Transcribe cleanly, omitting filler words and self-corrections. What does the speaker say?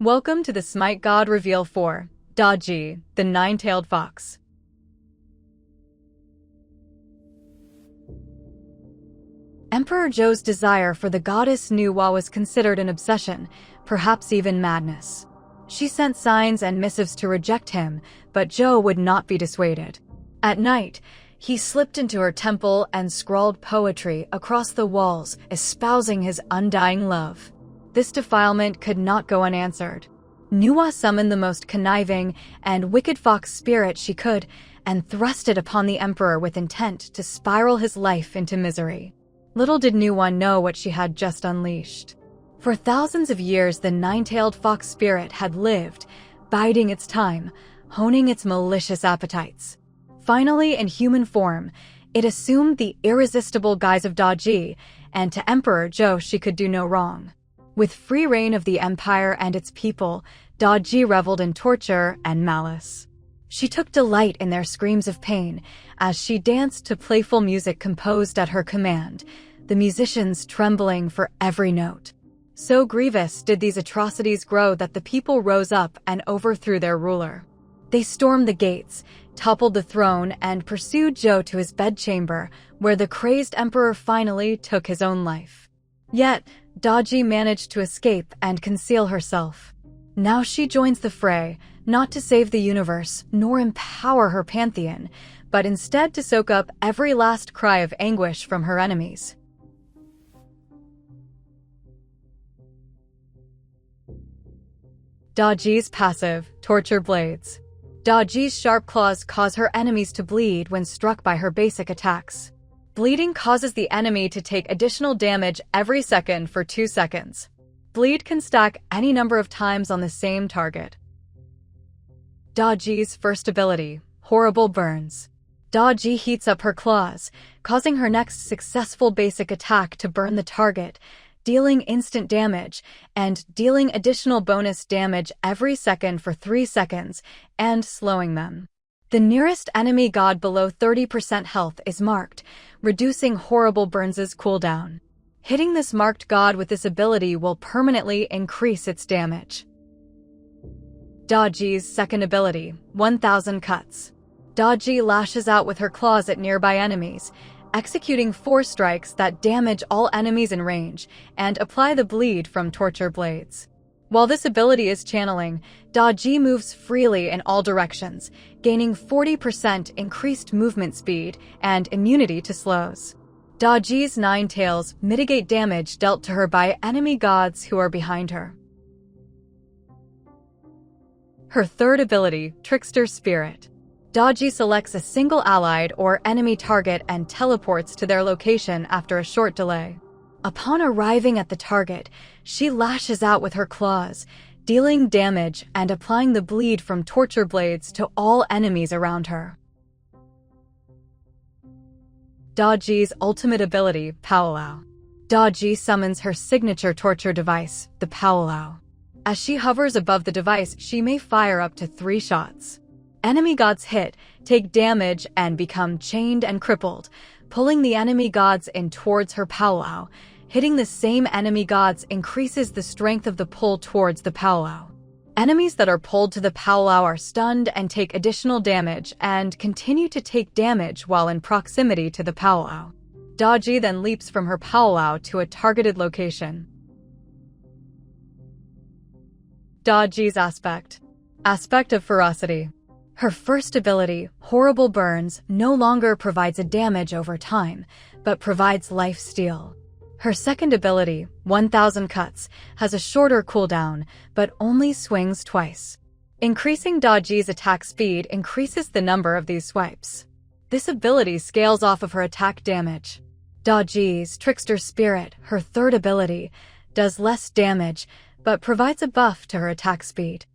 Welcome to the Smite God Reveal 4, Daji, the Nine-Tailed Fox. Emperor Zhou's desire for the goddess Nuwa was considered an obsession, perhaps even madness. She sent signs and missives to reject him, but Zhou would not be dissuaded. At night, he slipped into her temple and scrawled poetry across the walls, espousing his undying love. This defilement could not go unanswered. Nuwa summoned the most conniving and wicked fox spirit she could and thrust it upon the emperor with intent to spiral his life into misery. Little did Nuwa know what she had just unleashed. For thousands of years, the nine-tailed fox spirit had lived, biding its time, honing its malicious appetites. Finally, in human form, it assumed the irresistible guise of Daji, and to Emperor Zhou she could do no wrong. With free reign of the empire and its people, Daji reveled in torture and malice. She took delight in their screams of pain as she danced to playful music composed at her command, the musicians trembling for every note. So grievous did these atrocities grow that the people rose up and overthrew their ruler. They stormed the gates, toppled the throne, and pursued Zhou to his bedchamber, where the crazed emperor finally took his own life. Yet, Daji managed to escape and conceal herself. Now she joins the fray, not to save the universe, nor empower her pantheon, but instead to soak up every last cry of anguish from her enemies. Daji's passive, torture blades. Daji's sharp claws cause her enemies to bleed when struck by her basic attacks. Bleeding causes the enemy to take additional damage every second for 2 seconds. Bleed can stack any number of times on the same target. Daji's first ability, Horrible Burns. Daji heats up her claws, causing her next successful basic attack to burn the target, dealing instant damage, and dealing additional bonus damage every second for 3 seconds, and slowing them. The nearest enemy god below 30% health is marked, reducing Horrible Burns' cooldown. Hitting this marked god with this ability will permanently increase its damage. Daji's second ability, 1000 Cuts. Daji lashes out with her claws at nearby enemies, executing 4 strikes that damage all enemies in range and apply the bleed from torture blades. While this ability is channeling, Daji moves freely in all directions, gaining 40% increased movement speed and immunity to slows. Daji's 9 tails mitigate damage dealt to her by enemy gods who are behind her. Her third ability, Trickster Spirit. Daji selects a single allied or enemy target and teleports to their location after a short delay. Upon arriving at the target, she lashes out with her claws, dealing damage and applying the bleed from torture blades to all enemies around her. Daji's ultimate ability, Powwow. Daji summons her signature torture device, the Powwow. As she hovers above the device, she may fire up to 3 shots. Enemy gods hit, take damage, and become chained and crippled, pulling the enemy gods in towards her Powwow. Hitting the same enemy gods increases the strength of the pull towards the Powwow. Enemies that are pulled to the Powwow are stunned and take additional damage and continue to take damage while in proximity to the Powwow. Daji then leaps from her Powwow to a targeted location. Daji's aspect. Aspect of ferocity. Her first ability, Horrible Burns, no longer provides a damage over time, but provides life steal. Her second ability, 1000 Cuts, has a shorter cooldown, but only swings twice. Increasing Daji's attack speed increases the number of these swipes. This ability scales off of her attack damage. Daji's Trickster Spirit, her third ability, does less damage, but provides a buff to her attack speed.